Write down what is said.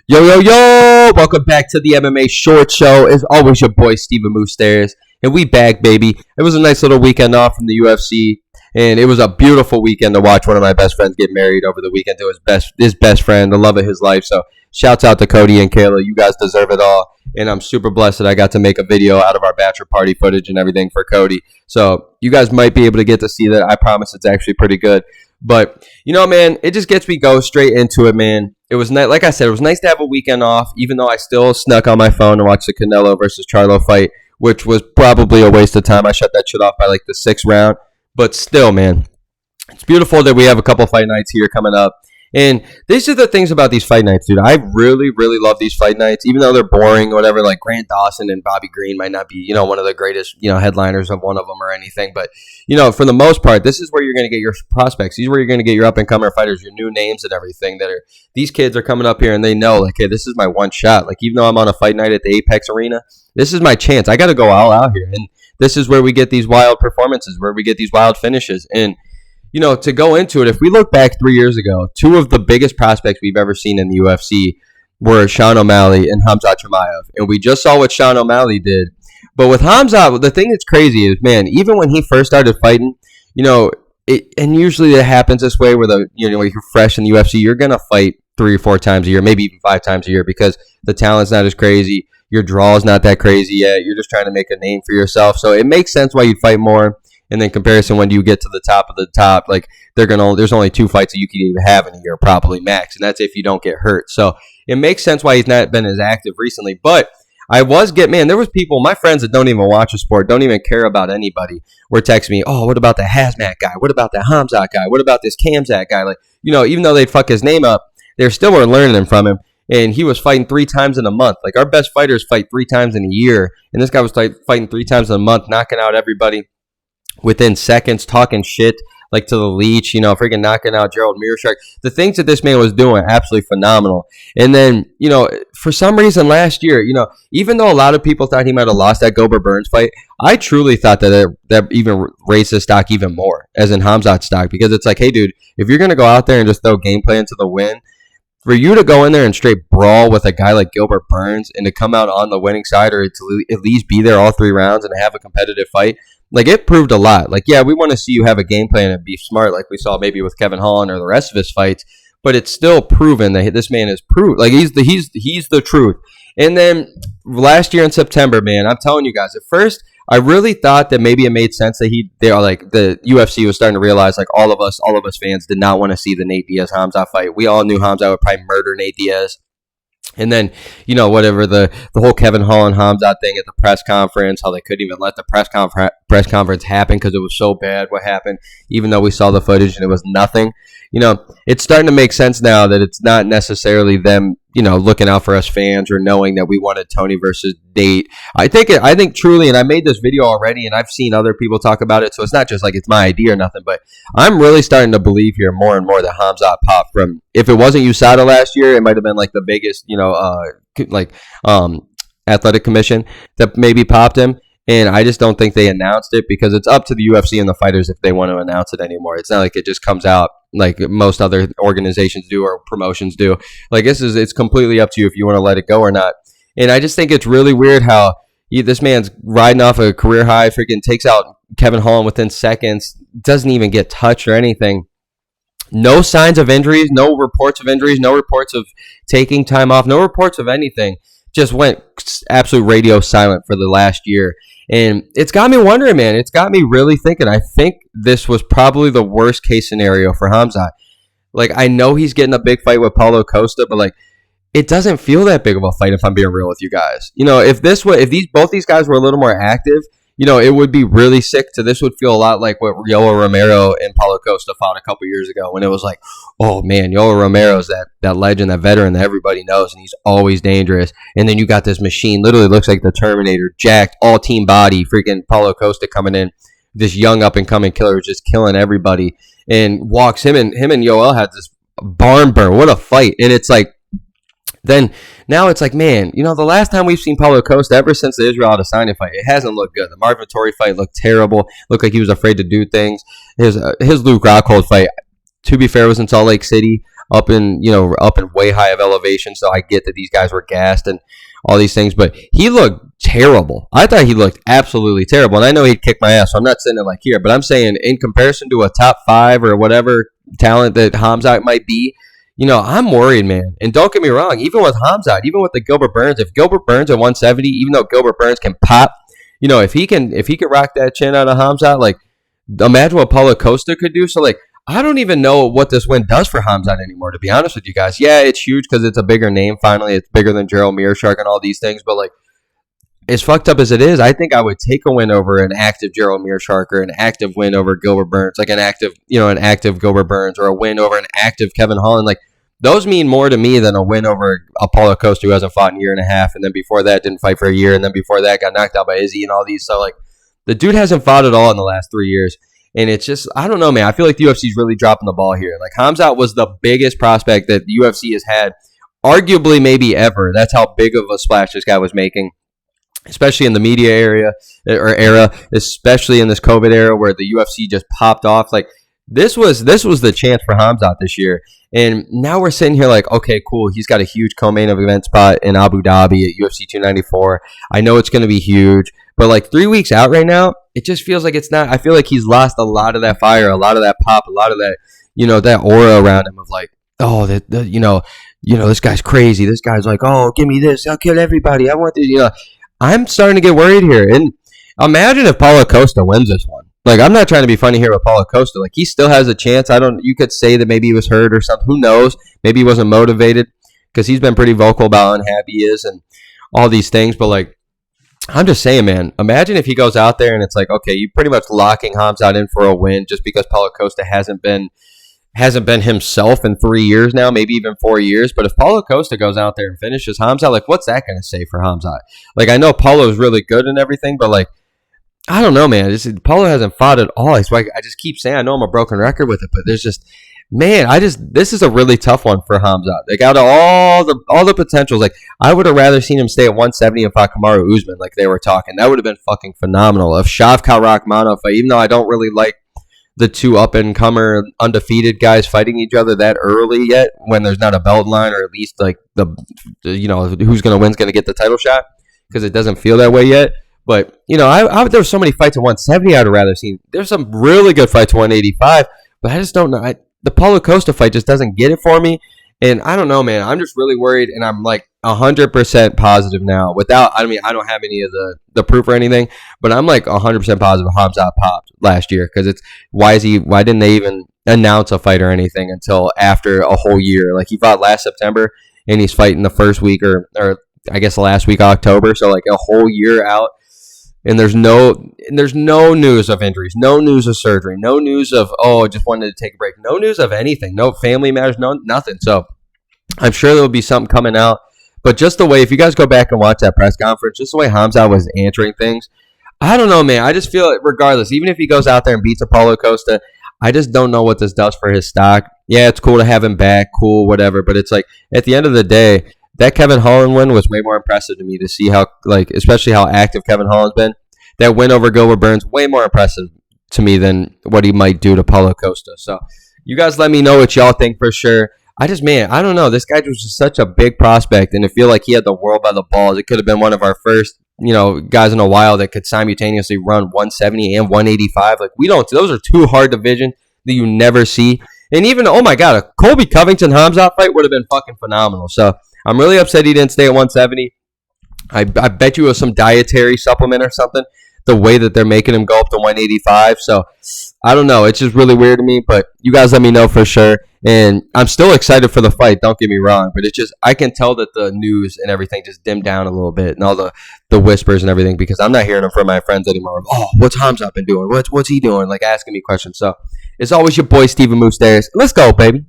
Yo, yo, yo! Welcome back to the MMA Short Show. As always, your boy, Steven Moustaris. And we back, baby. It was a nice little weekend off from the UFC. And it was a beautiful weekend to watch one of my best friends get married over the weekend to his best friend, the love of his life. So, shouts out to Cody and Kayla. You guys deserve it all. And I'm super blessed that I got to make a video out of our bachelor party footage and everything for Cody. So, you guys might be able to get to see that. I promise it's actually pretty good. But, man, it just gets me go straight into it, man. It was nice, like I said, it was nice to have a weekend off, even though I still snuck on my phone to watch the Canelo versus Charlo fight, which was probably a waste of time. I shut that shit off by like the 6th round. But still, man, it's beautiful that we have a couple fight nights here coming up. And these are the things about these fight nights, dude. I really, really love these fight nights, even though they're boring or whatever. Like Grant Dawson and Bobby Green might not be, one of the greatest, headliners of one of them or anything. But, for the most part, this is where you're going to get your prospects. These is where you're going to get your up-and-comer fighters, your new names and everything. These kids are coming up here and they know, like, hey, this is my one shot. Like, even though I'm on a fight night at the Apex Arena, this is my chance. I got to go all out here. And this is where we get these wild performances, where we get these wild finishes. And to go into it, if we look back 3 years ago, two of the biggest prospects we've ever seen in the UFC were Sean O'Malley and Khamzat Chimaev. And we just saw what Sean O'Malley did. But with Khamzat, the thing that's crazy is, man, even when he first started fighting, and usually it happens this way where you're fresh in the UFC, you're going to fight 3 or 4 times a year, maybe even 5 times a year because the talent's not as crazy. Your draw is not that crazy yet. You're just trying to make a name for yourself. So it makes sense why you'd fight more. And then comparison, when you get to the top of the top, like there's only 2 fights that you can even have in a year, probably max, and that's if you don't get hurt. So it makes sense why he's not been as active recently. But there was people, my friends that don't even watch a sport, don't even care about anybody, were texting me, oh, what about the Hazmat guy? What about the Khamzat guy? What about this Khamzat guy? Like, even though they'd fuck his name up, they still were learning from him. And he was fighting 3 times in a month. Like, our best fighters fight 3 times in a year, and this guy was fighting 3 times in a month, knocking out everybody within seconds, talking shit like to the leech, freaking knocking out Gerald Meerschaert. The things that this man was doing, absolutely phenomenal. And then, for some reason last year, even though a lot of people thought he might have lost that Gilbert Burns fight, I truly thought that even raised his stock even more, as in Khamzat's stock, because it's like, hey, dude, if you're going to go out there and just throw game plan to the win, for you to go in there and straight brawl with a guy like Gilbert Burns and to come out on the winning side or to at least be there all 3 rounds and have a competitive fight, like, it proved a lot. Like, yeah, we want to see you have a game plan and be smart like we saw maybe with Kevin Holland or the rest of his fights, but it's still proven that this man is proved. Like, he's the truth. And then last year in September, man, I'm telling you guys, at first, I really thought that maybe it made sense that the UFC was starting to realize, like, all of us fans did not want to see the Nate Diaz Khamzat fight. We all knew Khamzat would probably murder Nate Diaz. And then, whatever, the whole Kevin Holland Khamzat thing at the press conference, how they couldn't even let the press conference happen because it was so bad what happened, even though we saw the footage and it was nothing. It's starting to make sense now that it's not necessarily them, looking out for us fans or knowing that we wanted Tony versus Nate. I think truly, and I made this video already, and I've seen other people talk about it, so it's not just like it's my idea or nothing, but I'm really starting to believe here more and more that Khamzat popped from, if it wasn't USADA last year, it might have been like the biggest, athletic commission that maybe popped him. And I just don't think they announced it because it's up to the UFC and the fighters if they want to announce it anymore. It's not like it just comes out like most other organizations do or promotions do. Like, it's completely up to you if you want to let it go or not. And I just think it's really weird how this man's riding off a career high, freaking takes out Kevin Holland within seconds, doesn't even get touched or anything. No signs of injuries, no reports of injuries, no reports of taking time off, no reports of anything. Just went absolute radio silent for the last year. And it's got me wondering, man. It's got me really thinking. I think this was probably the worst case scenario for Khamzat. Like, I know he's getting a big fight with Paolo Costa, but, like, it doesn't feel that big of a fight if I'm being real with you guys. If both these guys were a little more active, it would be really sick. This would feel a lot like what Yoel Romero and Paulo Costa fought a couple years ago when it was like, oh man, Yoel Romero's that legend, that veteran that everybody knows, and he's always dangerous. And then you got this machine, literally looks like the Terminator, jacked, all team body, freaking Paulo Costa coming in, this young up and coming killer just killing everybody, and walks him and Yoel had this barn burn. What a fight! And it's like, then now it's like, man, the last time we've seen Paulo Costa, ever since the Israel Adesanya fight, it hasn't looked good. The Marvin Vettori fight looked terrible. Looked like he was afraid to do things. His Luke Rockhold fight, to be fair, was in Salt Lake City. up in way high of elevation. So I get that these guys were gassed and all these things, but he looked terrible. I thought he looked absolutely terrible, and I know he'd kick my ass, so I'm not saying it like here, but I'm saying in comparison to a top 5 or whatever talent that Khamzat might be, I'm worried, man. And don't get me wrong, even with Khamzat, even with the Gilbert Burns, if Gilbert Burns at 170, even though Gilbert Burns can pop, if he can rock that chin out of Khamzat, like, imagine what Paolo Costa could do. So, like, I don't even know what this win does for Khamzat anymore, to be honest with you guys. Yeah, it's huge because it's a bigger name, finally. It's bigger than Gerald Meerschaert and all these things. But, like, as fucked up as it is, I think I would take a win over an active Gerald Meerschaert or an active win over Gilbert Burns, like an active Gilbert Burns, or a win over an active Kevin Holland. Like, those mean more to me than a win over a Paolo Costa who hasn't fought in a year and a half, and then before that didn't fight for a year, and then before that got knocked out by Izzy and all these. So, like, the dude hasn't fought at all in the last 3 years. And it's just, I don't know, man. I feel like the UFC is really dropping the ball here. Like, Khamzat was the biggest prospect that the UFC has had, arguably maybe ever. That's how big of a splash this guy was making, especially in the media era, especially in this COVID era where the UFC just popped off. Like, this was the chance for Khamzat this year. And now we're sitting here like, okay, cool. He's got a huge co-main event spot in Abu Dhabi at UFC 294. I know it's going to be huge. But, like, 3 weeks out right now, it just feels like it's not. I feel like he's lost a lot of that fire, a lot of that pop, a lot of that, that aura around him of, like, oh, this guy's crazy. This guy's like, oh, give me this. I'll kill everybody. I want this. I'm starting to get worried here. And imagine if Paolo Costa wins this one. Like, I'm not trying to be funny here with Paolo Costa. Like, he still has a chance. You could say that maybe he was hurt or something. Who knows? Maybe he wasn't motivated because he's been pretty vocal about how unhappy he is and all these things. But, like, I'm just saying, man, imagine if he goes out there and it's like, okay, you're pretty much locking Khamzat in for a win just because Paolo Costa hasn't been himself in 3 years now, maybe even 4 years. But if Paolo Costa goes out there and finishes Khamzat, like, what's that going to say for Khamzat? Like, I know Paulo's really good and everything, but, like, I don't know, man. Paolo hasn't fought at all. So I just keep saying, I know I'm a broken record with it, but there's just, man, this is a really tough one for Khamzat. Like, out of all the potentials, like, I would have rather seen him stay at 170 and fought Kamaru Usman, like they were talking. That would have been fucking phenomenal. If Shavkat Rakhmonov fight, even though I don't really like the two up-and-comer undefeated guys fighting each other that early yet, when there's not a belt line, or at least, like, who's going to win's going to get the title shot, because it doesn't feel that way yet. But, there's so many fights at 170 I'd rather seen. There's some really good fights at 185, but I just don't know. The Paolo Costa fight just doesn't get it for me. And I don't know, man. I'm just really worried, and I'm like 100% positive now. I don't have any of the proof or anything, but I'm like 100% positive Khamzat popped last year, because it's why didn't they even announce a fight or anything until after a whole year? Like, he fought last September, and he's fighting the first week or I guess the last week of October, so like a whole year out. And there's no news of injuries, no news of surgery, no news of, just wanted to take a break, no news of anything, no family matters, no nothing. So I'm sure there'll be something coming out. But just the way, if you guys go back and watch that press conference, just the way Khamzat was answering things, I don't know, man. I just feel, regardless, even if he goes out there and beats Paolo Costa, I just don't know what this does for his stock. Yeah, it's cool to have him back, cool, whatever. But it's like, at the end of the day, that Kevin Holland win was way more impressive to me, to see how, like, especially how active Kevin Holland's been. That win over Gilbert Burns, way more impressive to me than what he might do to Paolo Costa. So you guys let me know what y'all think for sure. I don't know. This guy was just such a big prospect, and I feel like he had the world by the balls. It could have been one of our first, guys in a while that could simultaneously run 170 and 185. Like, those are two hard divisions that you never see. And even, oh my God, a Colby Covington-Khamzat fight would have been fucking phenomenal. So I'm really upset he didn't stay at 170. I bet you it was some dietary supplement or something, the way that they're making him go up to 185. So I don't know. It's just really weird to me, but you guys let me know for sure. And I'm still excited for the fight, don't get me wrong, but it's just, I can tell that the news and everything just dimmed down a little bit, and all the whispers and everything, because I'm not hearing them from my friends anymore. Oh, what's Khamzat been doing? What's he doing? Like, asking me questions. So it's always your boy, Steven Moustaris. Let's go, baby.